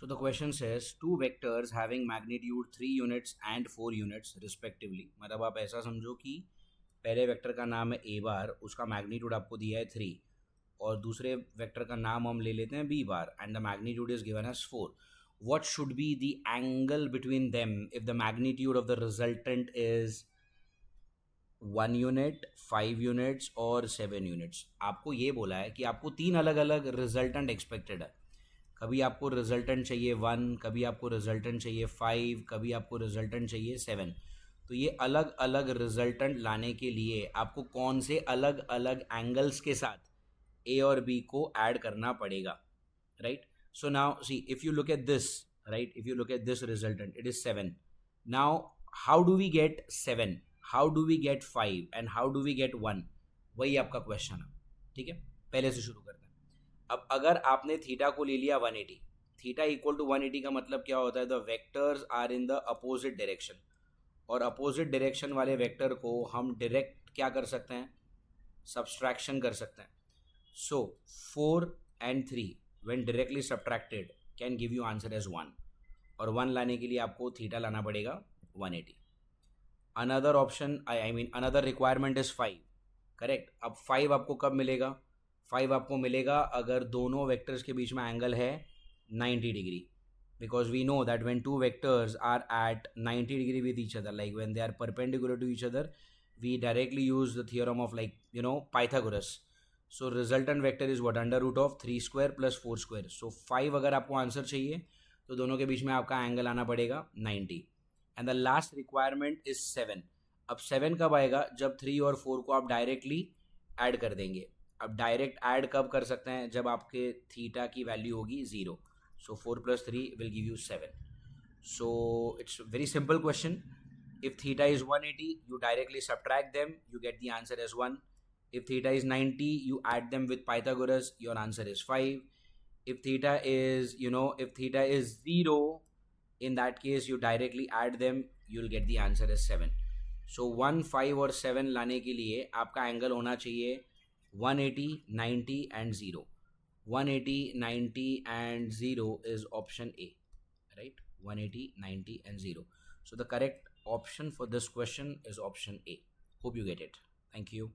So the question says two vectors having magnitude 3 units and 4 units respectively. मतलब आप ऐसा समझो कि पहले वेक्टर का नाम है a बार, उसका मैग्नीट्यूड आपको दिया है 3 और दूसरे वेक्टर का नाम हम ले लेते हैं b bar and the magnitude is given as 4. What should be the angle between them if the magnitude of the resultant is 1 unit, 5 units और 7 यूनिट्स? आपको ये बोला है कि आपको तीन अलग अलग रिजल्टेंट एक्सपेक्टेड है. कभी आपको रिजल्टेंट चाहिए 1, कभी आपको रिजल्टेंट चाहिए 5, कभी आपको रिजल्टेंट चाहिए 7. तो ये अलग अलग रिजल्टेंट लाने के लिए आपको कौन से अलग अलग एंगल्स के साथ ए और बी को ऐड करना पड़ेगा, right? So now see, if you look at this, right, if you look at this resultant, it is 7. Now how do we get 7, how do we get 5 and how do we get 1? वही आपका question है. ठीक है, पहले से शुरू करते हैं. अब अगर आपने थीटा को ले लिया 180, थीटा इक्वल टू 180 का मतलब क्या होता है? The vectors are in the opposite direction, और अपोजिट डायरेक्शन वाले वेक्टर को हम डायरेक्ट क्या कर सकते हैं? सब्सट्रैक्शन कर सकते हैं. So 4 and 3 when directly subtracted can give you answer as 1, और 1 लाने के लिए आपको थीटा लाना पड़ेगा 180. Another option, I mean another requirement is 5, correct. अब 5 आपको कब मिलेगा? 5 आपको मिलेगा अगर दोनों वेक्टर्स के बीच में एंगल है 90 degree, because we know that when two vectors are at 90 degree with each other, like when they are perpendicular to each other, we directly use the theorem of, like, Pythagoras. So resultant vector is what? Under root of 3 square plus 4 square. So 5 अगर आपको answer चाहिए तो दोनों के बीच में आपका angle आना पड़ेगा 90. And the last requirement is 7. अब 7 कब आएगा? जब 3 और 4 को आप डायरेक्टली ऐड कर देंगे. अब डायरेक्ट ऐड कब कर सकते हैं? जब आपके थीटा की वैल्यू होगी 0. सो 4 + 3 will give you 7. So it's a very simple question. If theta is 180, you directly subtract them, you get the answer as 1. If theta is 90, you add them with Pythagoras, your answer is 5. If theta is, if theta is 0, in that case, you directly add them, you'll get the answer as 7. So 1, 5 और 7 लाने के लिए आपका angle होना चाहिए 180, 90 and 0. 180, 90 and 0 is option A, right? 180, 90 and 0. So the correct option for this question is option A. Hope you get it. Thank you.